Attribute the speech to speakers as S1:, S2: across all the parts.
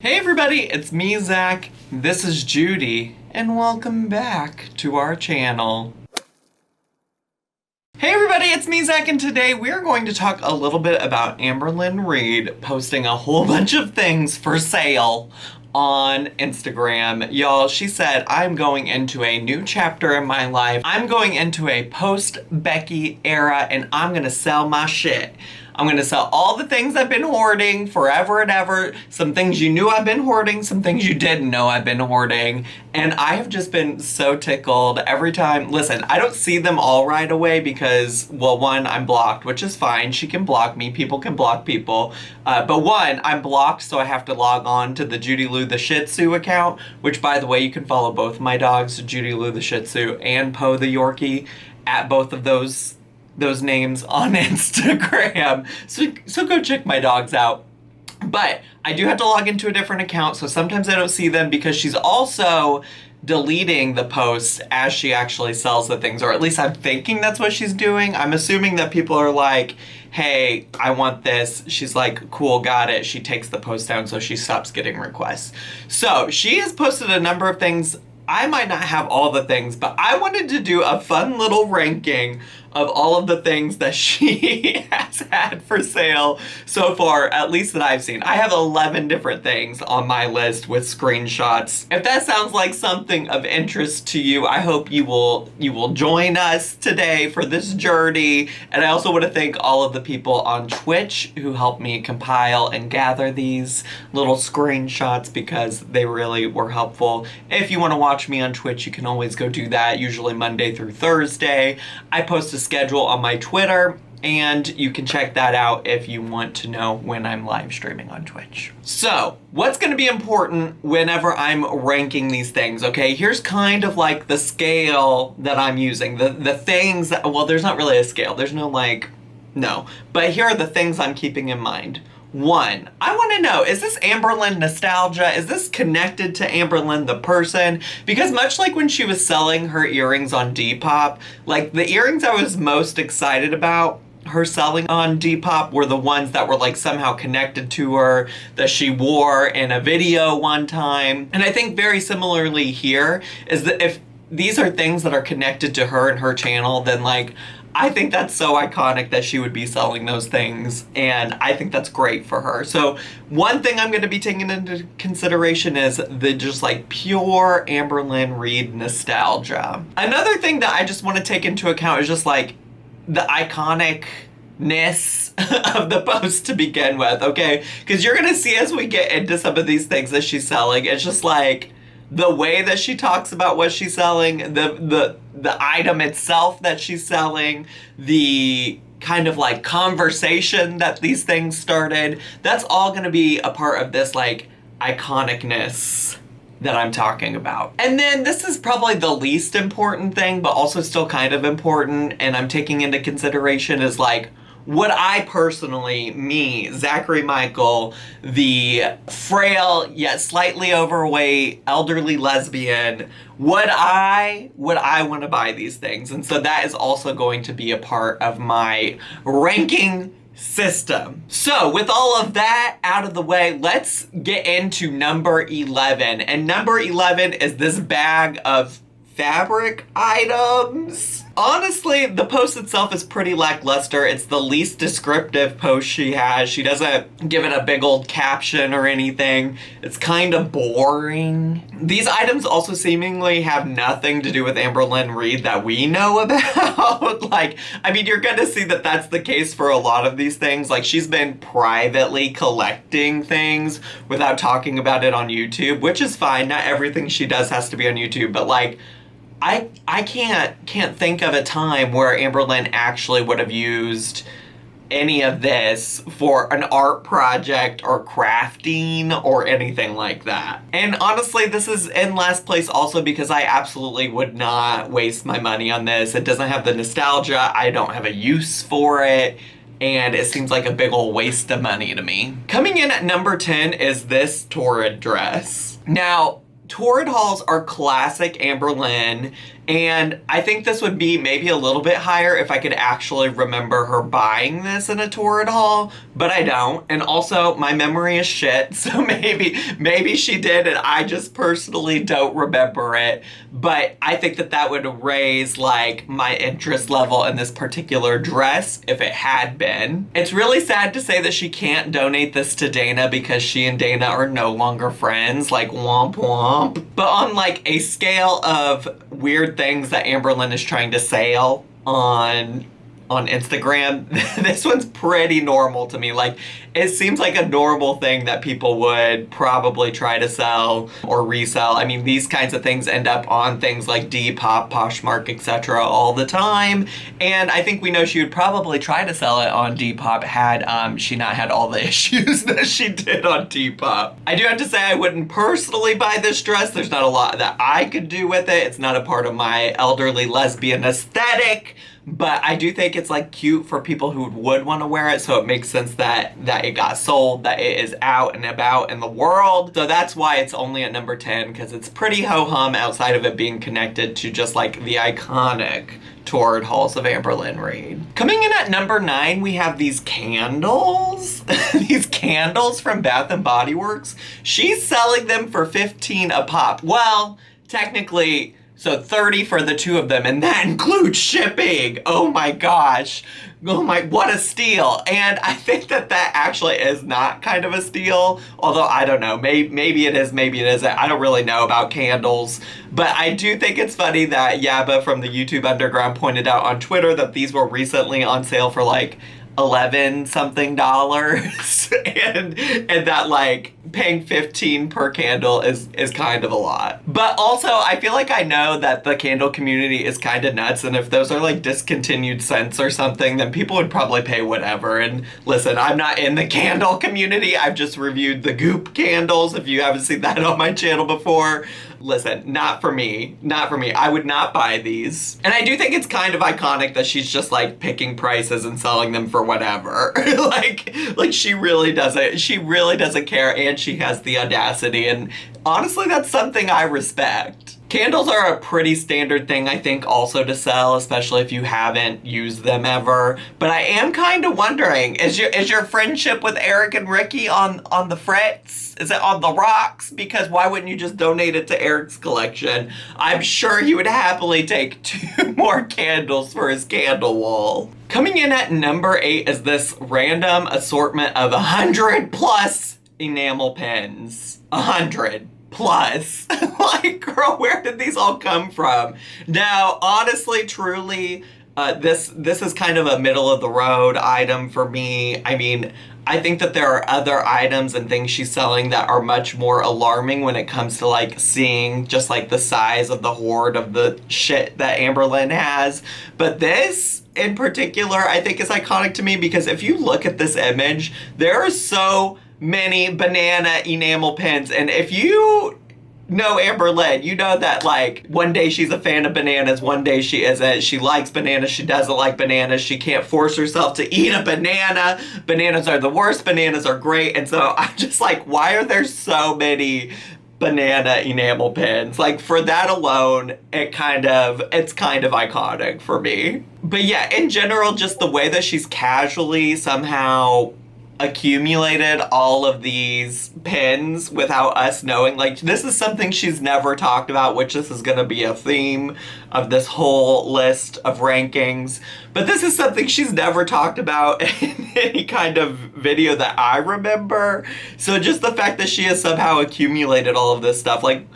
S1: Hey everybody, it's me, Zach. This is Judy, and welcome back to our channel. Hey everybody, it's me, Zach, and today we're going to talk a little bit about Amberlynn Reid posting a whole bunch of things for sale on Instagram. Y'all, she said, I'm going into a new chapter in my life. I'm going into a post-Becky era, and I'm gonna sell my shit. I'm gonna sell all the things I've been hoarding forever and ever, some things you knew I've been hoarding, some things you didn't know I've been hoarding, and I have just been so tickled every time. Listen, I don't see them all right away because, well, one, I'm blocked, which is fine. She can block me, people can block people, but one, I'm blocked, so I have to log on to the Judy Lou the Shih Tzu account, which, by the way, you can follow both my dogs, Judy Lou the Shih Tzu and Poe the Yorkie, at both of those names on Instagram. So go check my dogs out. But I do have to log into a different account, so sometimes I don't see them because she's also deleting the posts as she actually sells the things, or at least I'm thinking that's what she's doing. I'm assuming that people are like, hey, I want this. She's like, cool, got it. She takes the post down so she stops getting requests. So she has posted a number of things. I might not have all the things, but I wanted to do a fun little ranking of all of the things that she has had for sale so far, at least that I've seen. I have 11 different things on my list with screenshots. If that sounds like something of interest to you, I hope you will join us today for this journey. And I also want to thank all of the people on Twitch who helped me compile and gather these little screenshots because they really were helpful. If you want to watch me on Twitch, you can always go do that, usually Monday through Thursday. I post a schedule on my Twitter, and you can check that out if you want to know when I'm live streaming on Twitch. So, what's going to be important whenever I'm ranking these things, okay? Here's kind of like the scale that I'm using. The things that, well, there's not really a scale. There's no no. But here are the things I'm keeping in mind. One, I want to know, is this Amberlynn nostalgia? Is this connected to Amberlynn the person? Because much like when she was selling her earrings on Depop, like the earrings I was most excited about her selling on Depop were the ones that were like somehow connected to her, that she wore in a video one time. And I think very similarly here is that if these are things that are connected to her and her channel, then like, I think that's so iconic that she would be selling those things, and I think that's great for her. So one thing I'm going to be taking into consideration is the just like pure Amberlynn Reid nostalgia. Another thing that I just want to take into account is just like the iconicness of the post to begin with, okay? Because you're going to see as we get into some of these things that she's selling, it's just like the way that she talks about what she's selling, the item itself that she's selling, the kind of like conversation that these things started, that's all going to be a part of this like iconicness that I'm talking about. And then this is probably the least important thing, but also still kind of important, and I'm taking into consideration is like, would I personally, me, Zachary Michael, the frail yet slightly overweight elderly lesbian, would I want to buy these things? And so that is also going to be a part of my ranking system. So with all of that out of the way, let's get into number 11. And number 11 is this bag of fabric items. Honestly, the post itself is pretty lackluster. It's the least descriptive post she has. She doesn't give it a big old caption or anything. It's kind of boring. These items also seemingly have nothing to do with Amberlynn Reid that we know about. Like, I mean, you're gonna see that that's the case for a lot of these things. Like, she's been privately collecting things without talking about it on YouTube, which is fine. Not everything she does has to be on YouTube, but like, I can't think of a time where Amberlynn actually would have used any of this for an art project or crafting or anything like that. And honestly, this is in last place also because I absolutely would not waste my money on this. It doesn't have the nostalgia. I don't have a use for it. And it seems like a big old waste of money to me. Coming in at number 10 is this torrid dress. Now, torrid hauls are classic Amberlynn, And I think this would be maybe a little bit higher if I could actually remember her buying this in a torrid haul, but I don't. And also, my memory is shit, so maybe she did and I just personally don't remember it. But I think that would raise, like, my interest level in this particular dress if it had been. It's really sad to say that she can't donate this to Dana because she and Dana are no longer friends, like, womp womp. But on, like, a scale of weird things that Amberlynn is trying to sell on Instagram, this one's pretty normal to me. Like, it seems like a normal thing that people would probably try to sell or resell. I mean, these kinds of things end up on things like Depop, Poshmark, etc. all the time. And I think we know she would probably try to sell it on Depop had she not had all the issues that she did on Depop. I do have to say I wouldn't personally buy this dress. There's not a lot that I could do with it. It's not a part of my elderly lesbian aesthetic. But I do think it's, like, cute for people who would want to wear it, so it makes sense that it got sold, that it is out and about in the world. So that's why it's only at number 10, because it's pretty ho-hum outside of it being connected to just, like, the iconic torrid hauls of Amberlynn Reid. Coming in at number 9, we have these candles. These candles from Bath & Body Works. She's selling them for $15 a pop. Well, technically, so $30 for the two of them, and that includes shipping. Oh my gosh. Oh my, what a steal. And I think that actually is not kind of a steal, although I don't know, maybe it is, maybe it isn't. I don't really know about candles, but I do think it's funny that Yaba from the YouTube Underground pointed out on Twitter that these were recently on sale for, like, $11 something and that, like, paying $15 per candle is kind of a lot. But also, I feel like I know that the candle community is kind of nuts, and if those are, like, discontinued scents or something, then people would probably pay whatever. And listen, I'm not in the candle community. I've just reviewed the Goop candles. If you haven't seen that on my channel before, listen, not for me. Not for me. I would not buy these. And I do think it's kind of iconic that she's just, like, picking prices and selling them for whatever. like she really doesn't care, and she has the audacity. And honestly, that's something I respect. Candles are a pretty standard thing, I think, also to sell, especially if you haven't used them ever. But I am kind of wondering, is your friendship with Eric and Ricky on the fritz? Is it on the rocks? Because why wouldn't you just donate it to Eric's collection? I'm sure he would happily take 2 more candles for his candle wall. Coming in at number 8 is this random assortment of 100 plus enamel pens. 100 plus. Like, girl, where did these all come from? Now, honestly, truly, this is kind of a middle of the road item for me. I mean, I think that there are other items and things she's selling that are much more alarming when it comes to, like, seeing just, like, the size of the hoard of the shit that Amberlynn has. But this in particular, I think, is iconic to me because if you look at this image, there are so many banana enamel pens, and if you know Amberlynn, you know that, like, one day she's a fan of bananas, one day she isn't. She likes bananas, she doesn't like bananas, she can't force herself to eat a banana. Bananas are the worst, bananas are great. And so I'm just like, why are there so many banana enamel pens? Like, for that alone, it's kind of iconic for me. But yeah, in general, just the way that she's casually somehow accumulated all of these pins without us knowing. Like, this is something she's never talked about, which this is going to be a theme of this whole list of rankings. But this is something she's never talked about in any kind of video that I remember. So just the fact that she has somehow accumulated all of this stuff, like,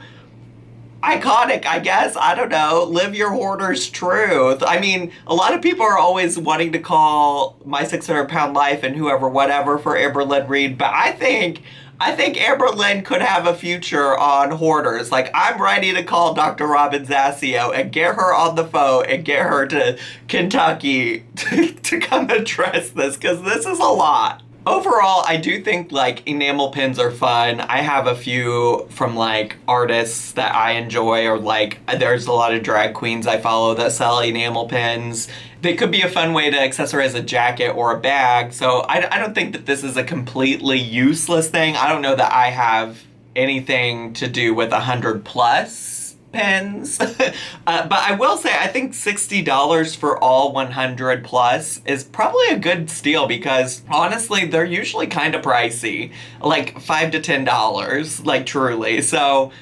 S1: iconic, I guess. I don't know. Live your hoarder's truth. I mean, a lot of people are always wanting to call My 600 Pound Life and whoever, whatever for Amberlynn Reid, but I think Amberlynn could have a future on hoarders. Like, I'm ready to call Dr. Robin Zassio and get her on the phone and get her to Kentucky to come address this, because this is a lot. Overall, I do think, like, enamel pins are fun. I have a few from, like, artists that I enjoy, or, like, there's a lot of drag queens I follow that sell enamel pins. They could be a fun way to accessorize a jacket or a bag, so I don't think that this is a completely useless thing. I don't know that I have anything to do with 100 plus pens. But I will say, I think $60 for all 100 plus is probably a good steal because honestly, they're usually kind of pricey, like $5 to $10, like truly. So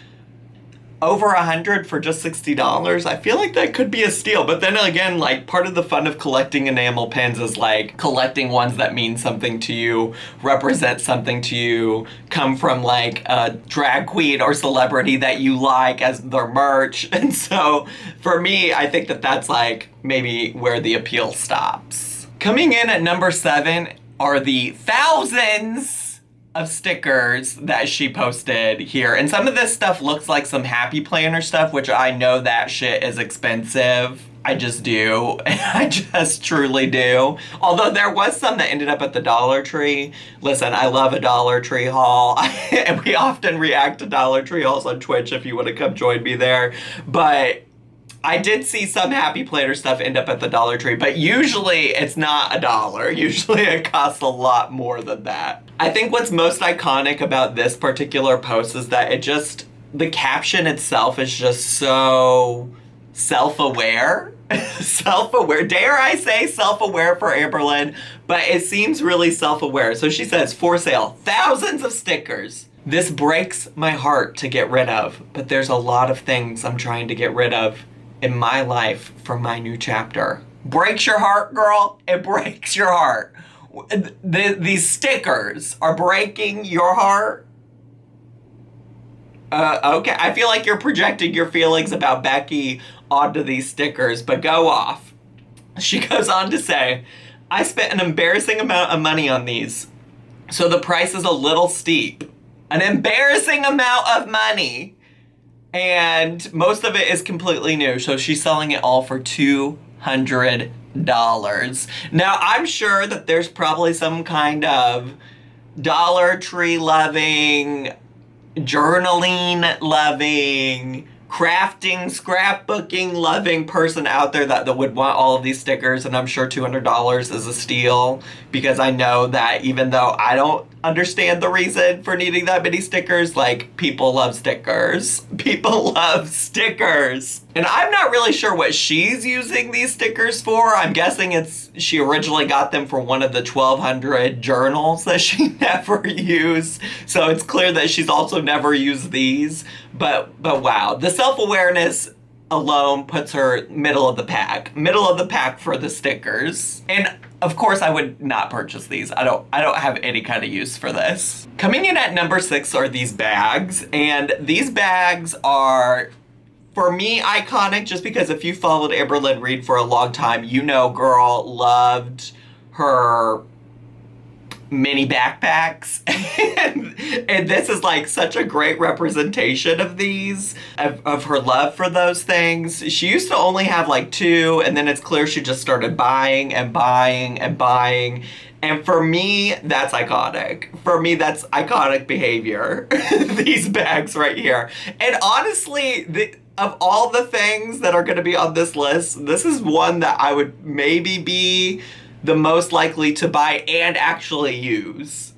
S1: over 100 for just $60, I feel like that could be a steal. But then again, like part of the fun of collecting enamel pens is like collecting ones that mean something to you, represent something to you, come from like a drag queen or celebrity that you like as their merch. And so for me, I think that that's like maybe where the appeal stops. Coming in at number 7 are the thousands of stickers that she posted here. And some of this stuff looks like some Happy Planner stuff, which I know that shit is expensive. I just do. I just truly do. Although there was some that ended up at the Dollar Tree. Listen, I love a Dollar Tree haul. And we often react to Dollar Tree hauls on Twitch if you want to come join me there. But I did see some Happy Planner stuff end up at the Dollar Tree, but usually it's not $1. Usually it costs a lot more than that. I think what's most iconic about this particular post is that the caption itself is just so self-aware. Self-aware. Dare I say self-aware for Amberlynn, but it seems really self-aware. So she says, for sale, thousands of stickers. This breaks my heart to get rid of, but there's a lot of things I'm trying to get rid of in my life for my new chapter. Breaks your heart, girl? It breaks your heart. These stickers are breaking your heart? Okay. I feel like you're projecting your feelings about Becky onto these stickers, but go off. She goes on to say, I spent an embarrassing amount of money on these, so the price is a little steep. An embarrassing amount of money. And most of it is completely new. So she's selling it all for $200. Now, I'm sure that there's probably some kind of Dollar Tree loving, journaling loving, crafting, scrapbooking loving person out there that would want all of these stickers. And I'm sure $200 is a steal because I know that even though I don't understand the reason for needing that many stickers, like people love stickers. People love stickers. And I'm not really sure what she's using these stickers for. I'm guessing she originally got them for one of the 1,200 journals that she never used. So it's clear that she's also never used these. But wow, the self-awareness alone puts her middle of the pack. Middle of the pack for the stickers. And of course, I would not purchase these. I don't have any kind of use for this. Coming in at number 6 are these bags. And these bags are, for me, iconic just because if you followed Amberlynn Reid for a long time, you know girl loved her mini backpacks. and this is like such a great representation of these, of her love for those things. She used to only have like 2, and then it's clear she just started buying and buying and buying. And for me, that's iconic. For me, that's iconic behavior. These bags right here. And honestly, of all the things that are going to be on this list, this is one that I would maybe be the most likely to buy and actually use.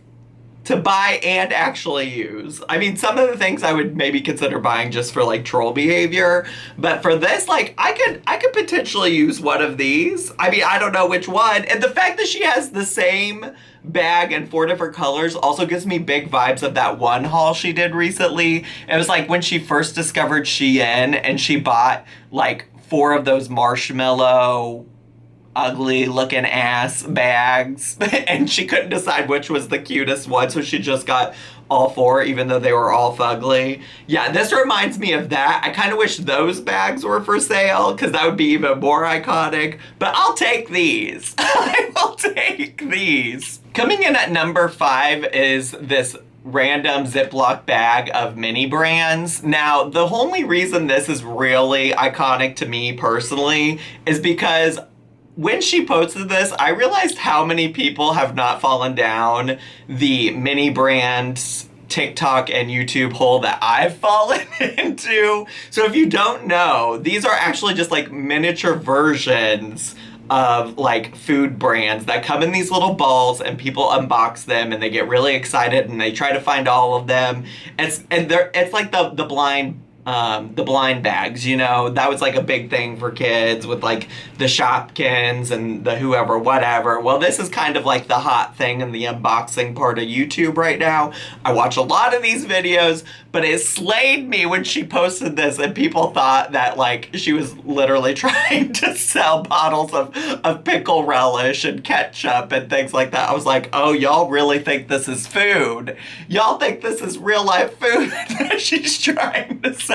S1: To buy and actually use. I mean, some of the things I would maybe consider buying just for like troll behavior, but for this, like I could potentially use one of these. I mean, I don't know which one. And the fact that she has the same bag in 4 different colors also gives me big vibes of that one haul she did recently. It was like when she first discovered Shein and she bought like 4 of those marshmallow ugly looking ass bags and she couldn't decide which was the cutest one, so she just got all 4 even though they were all fugly. Yeah, this reminds me of that. I kind of wish those bags were for sale because that would be even more iconic, but I'll take these. I will take these. Coming in at number 5 is this random Ziploc bag of mini brands. Now, the only reason this is really iconic to me personally is because when she posted this, I realized how many people have not fallen down the mini brands TikTok and YouTube hole that I've fallen into. So if you don't know, these are actually just like miniature versions of like food brands that come in these little balls and people unbox them and they get really excited and they try to find all of them. It's like the blind the blind bags, you know, that was like a big thing for kids with like the Shopkins and the whoever, whatever. Well, this is kind of like the hot thing in the unboxing part of YouTube right now. I watch a lot of these videos, but it slayed me when she posted this and people thought that like she was literally trying to sell bottles of pickle relish and ketchup and things like that. I was like, oh, y'all really think this is food? Y'all think this is real life food that she's trying to sell?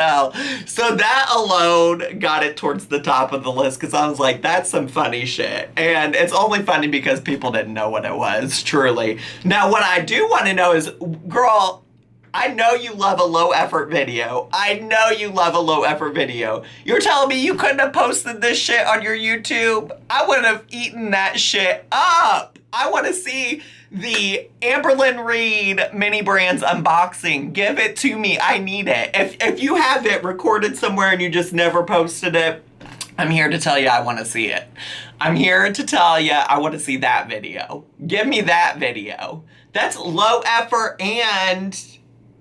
S1: So that alone got it towards the top of the list because I was like, that's some funny shit. And it's only funny because people didn't know what it was, truly. Now, what I do want to know is, girl, I know you love a low effort video. I know you love a low effort video. You're telling me you couldn't have posted this shit on your YouTube? I would have eaten that shit up. I want to see the Amberlynn Reid mini brands unboxing. Give it to me. I need it. If you have it recorded somewhere and you just never posted it, I'm here to tell you I want to see it. I'm here to tell you I want to see that video. Give me that video. That's low effort and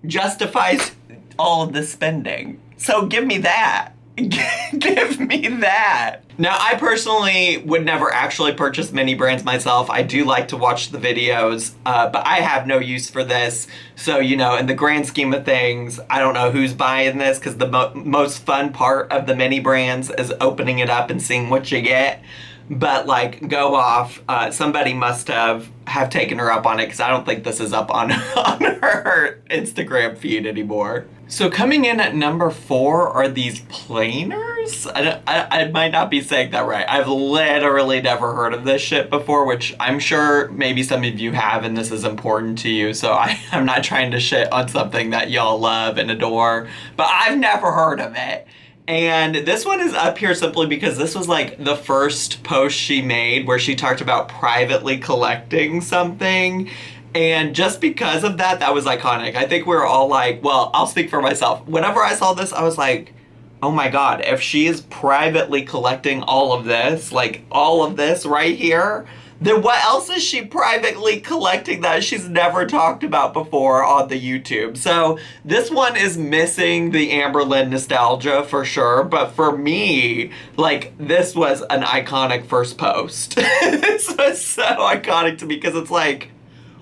S1: justifies all of the spending. So give me that. Give me that. Now, I personally would never actually purchase mini brands myself. I do like to watch the videos, but I have no use for this. So, you know, in the grand scheme of things, I don't know who's buying this because the most fun part of the mini brands is opening it up and seeing what you get. But like, go off. Somebody must have taken her up on it because I don't think this is up on her Instagram feed anymore. So coming in at number 4 are these planers. I might not be saying that right. I've literally never heard of this shit before, which I'm sure maybe some of you have and this is important to you. So I'm not trying to shit on something that y'all love and adore, but I've never heard of it. And this one is up here simply because this was like the first post she made where she talked about privately collecting something. And just because of that, that was iconic. I think we were all like, well, I'll speak for myself. Whenever I saw this, I was like, oh my God, if she is privately collecting all of this, like all of this right here, then what else is she privately collecting that she's never talked about before on the YouTube? So this one is missing the Amberlynn nostalgia for sure, but for me, like, this was an iconic first post. This was so iconic to me because it's like,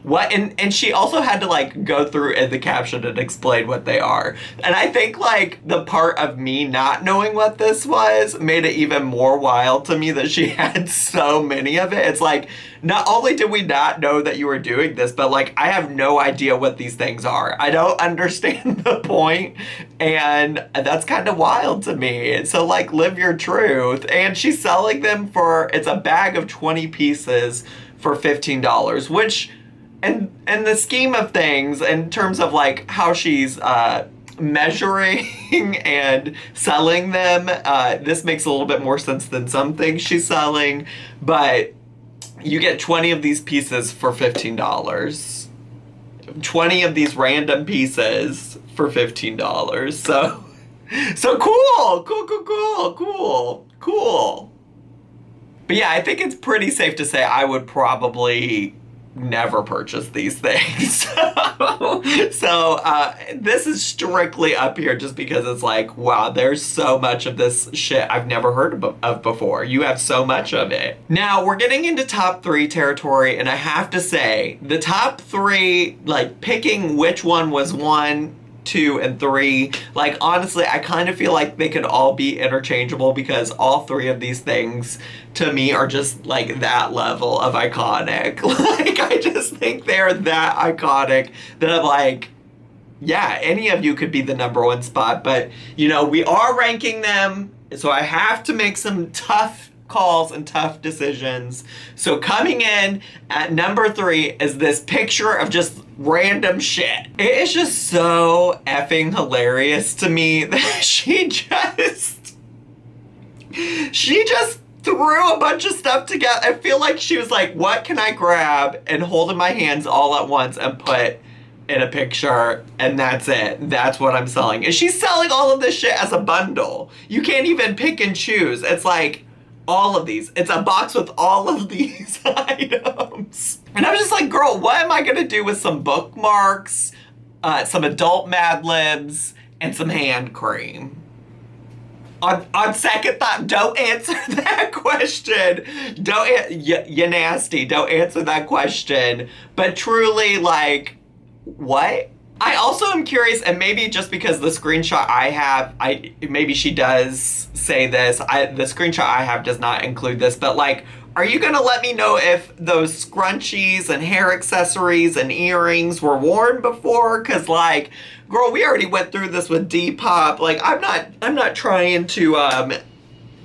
S1: what? And she also had to like go through in the caption and explain what they are. And I think like the part of me not knowing what this was made it even more wild to me that she had so many of it. It's like, not only did we not know that you were doing this, but like I have no idea what these things are. I don't understand the point, and that's kind of wild to me. So like, live your truth. And she's selling them for, it's a bag of 20 pieces for $15, which, in the scheme of things, in terms of like how she's measuring and selling them, this makes a little bit more sense than some things she's selling. But you get 20 of these pieces for $15. 20 of these random pieces for $15. So cool. But yeah, I think it's pretty safe to say I would probably never purchase these things. So this is strictly up here just because it's like, wow, there's so much of this shit I've never heard of before. You have so much of it. Now we're getting into top 3 territory, and I have to say the top 3, like picking which one was 1, 2, and 3, like honestly I kind of feel like they could all be interchangeable because all 3 of these things to me are just like that level of iconic. Like I just think they're that iconic that I'm like, yeah, any of you could be the number 1 spot. But you know, we are ranking them, so I have to make some tough calls and tough decisions. So coming in at number 3 is this picture of just random shit. It is just so effing hilarious to me that she just threw a bunch of stuff together. I feel like she was like, what can I grab and hold in my hands all at once and put in a picture, and that's it. That's what I'm selling. And she's selling all of this shit as a bundle. You can't even pick and choose. It's like all of these. It's a box with all of these items. And I was just like, girl, what am I gonna do with some bookmarks, some adult Mad Libs, and some hand cream. On second thought, don't answer that question. You nasty. Don't answer that question. But truly, like, what? I also am curious, and maybe just because the screenshot I have, maybe she does say this. The screenshot I have does not include this, but like, are you gonna let me know if those scrunchies and hair accessories and earrings were worn before? Cause like, girl, we already went through this with Depop. Like, I'm not trying to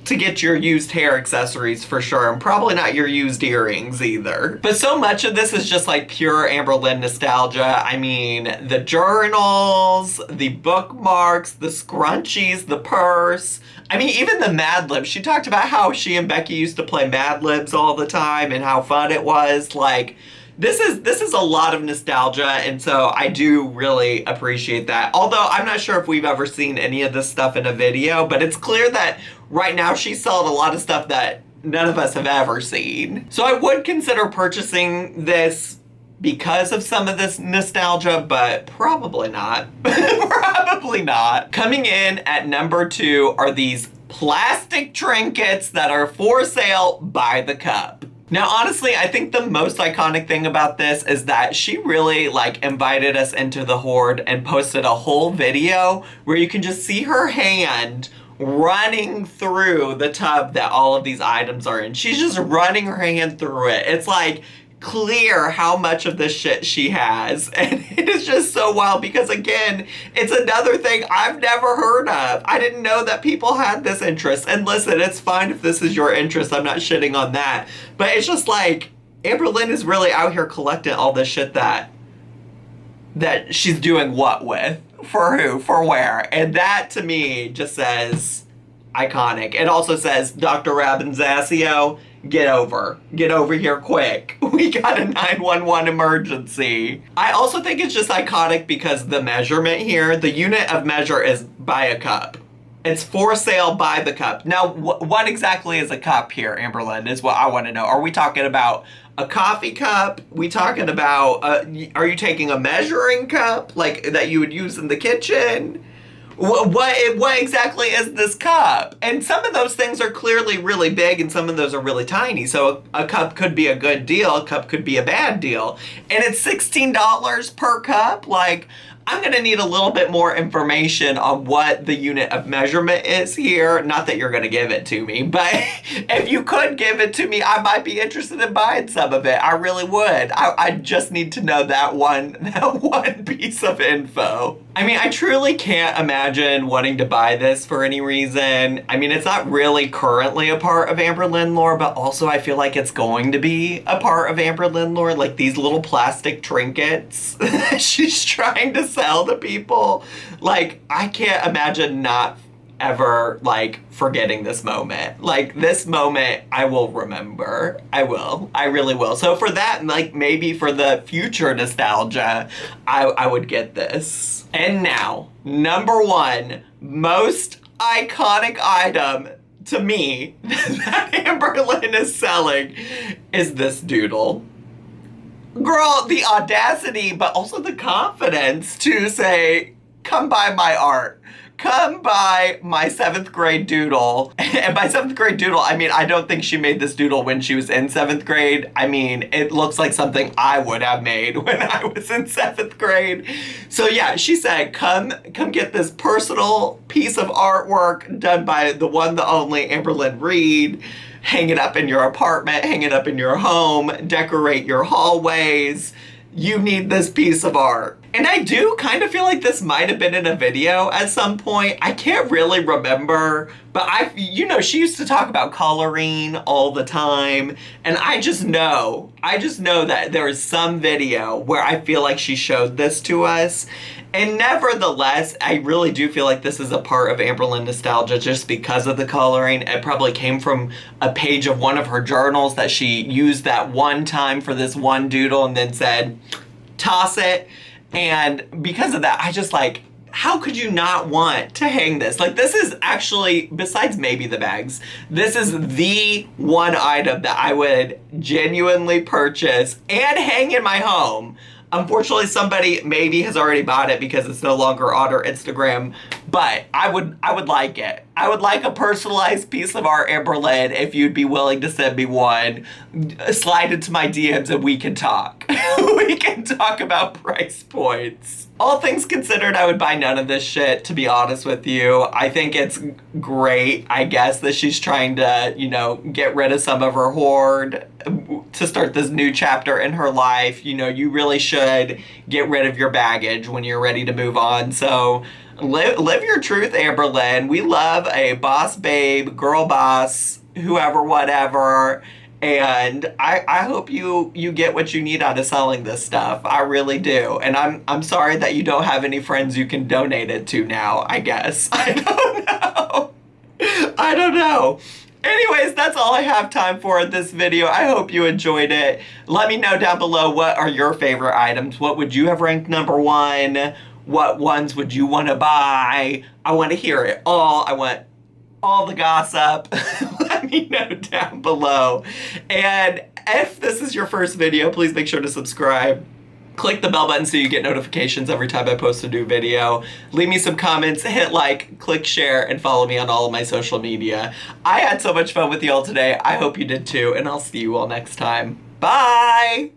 S1: get your used hair accessories for sure, and probably not your used earrings either. But so much of this is just like pure Amberlynn nostalgia. I mean, the journals, the bookmarks, the scrunchies, the purse. I mean, even the Mad Libs. She talked about how she and Becky used to play Mad Libs all the time and how fun it was. Like, this is a lot of nostalgia, and so I do really appreciate that. Although I'm not sure if we've ever seen any of this stuff in a video, but it's clear that right now she's selling a lot of stuff that none of us have ever seen. So I would consider purchasing this because of some of this nostalgia, but probably not. Probably not. Coming in at number 2 are these plastic trinkets that are for sale by the cup. Now, honestly, I think the most iconic thing about this is that she really like invited us into the hoard and posted a whole video where you can just see her hand running through the tub that all of these items are in. She's just running her hand through it. It's like clear how much of this shit she has, and it is just so wild because, again, it's another thing I've never heard of. I didn't know that people had this interest, and listen, it's fine if this is your interest. I'm not shitting on that, but it's just like Amberlynn is really out here collecting all this shit that she's doing what with, for who, for where, and that to me just says iconic. It also says, Dr. Rabinzasio, get over here quick. We got a 911 emergency. I also think it's just iconic because the measurement here, the unit of measure is by a cup. It's for sale by the cup. Now, what exactly is a cup here, Amberlynn, is what I want to know. Are we talking about a coffee cup? We talking about, are you taking a measuring cup like that you would use in the kitchen? What exactly is this cup? And some of those things are clearly really big and some of those are really tiny. So a cup could be a good deal, a cup could be a bad deal. And it's $16 per cup. Like, I'm gonna need a little bit more information on what the unit of measurement is here. Not that you're gonna give it to me, but if you could give it to me, I might be interested in buying some of it. I really would. I just need to know that one piece of info. I mean, I truly can't imagine wanting to buy this for any reason. I mean, it's not really currently a part of Amberlynn lore, but also I feel like it's going to be a part of Amberlynn lore, like these little plastic trinkets that she's trying to sell to people. Like, I can't imagine not ever, like, forgetting this moment. Like, this moment, I will remember. I will. I really will. So for that, like, maybe for the future nostalgia, I would get this. And now, number 1 most iconic item to me that Amberlynn is selling is this doodle. Girl, the audacity, but also the confidence to say, come buy my art. Come buy my 7th grade doodle. And by 7th grade doodle, I mean, I don't think she made this doodle when she was in 7th grade. I mean, it looks like something I would have made when I was in 7th grade. So yeah, she said, come get this personal piece of artwork done by the one, the only Amberlynn Reid. Hang it up in your apartment, hang it up in your home, decorate your hallways. You need this piece of art. And I do kind of feel like this might have been in a video at some point. I can't really remember, but she used to talk about coloring all the time. And I just know that there is some video where I feel like she showed this to us. And nevertheless, I really do feel like this is a part of Amberlynn nostalgia just because of the coloring. It probably came from a page of one of her journals that she used that one time for this one doodle and then said, toss it. And because of that, I just like, how could you not want to hang this? Like, this is actually, besides maybe the bags, this is the one item that I would genuinely purchase and hang in my home. Unfortunately, somebody maybe has already bought it because it's no longer on her Instagram, but I would like it. I would like a personalized piece of art, Amberlynn, if you'd be willing to send me one. Slide into my DMs and we can talk. We can talk about price points. All things considered, I would buy none of this shit, to be honest with you. I think it's great, I guess, that she's trying to, you know, get rid of some of her hoard to start this new chapter in her life. You know, you really should get rid of your baggage when you're ready to move on. So live your truth, Amberlynn. We love a boss babe, girl boss, whoever, whatever. And I hope you get what you need out of selling this stuff. I really do. And I'm sorry that you don't have any friends you can donate it to now, I guess. I don't know. I don't know. Anyways, that's all I have time for in this video. I hope you enjoyed it. Let me know down below, what are your favorite items? What would you have ranked #1? What ones would you want to buy? I want to hear it all. I want all the gossip. Let me know down below. And if this is your first video, please make sure to subscribe. Click the bell button so you get notifications every time I post a new video. Leave me some comments, hit like, click share, and follow me on all of my social media. I had so much fun with y'all today. I hope you did too, and I'll see you all next time. Bye!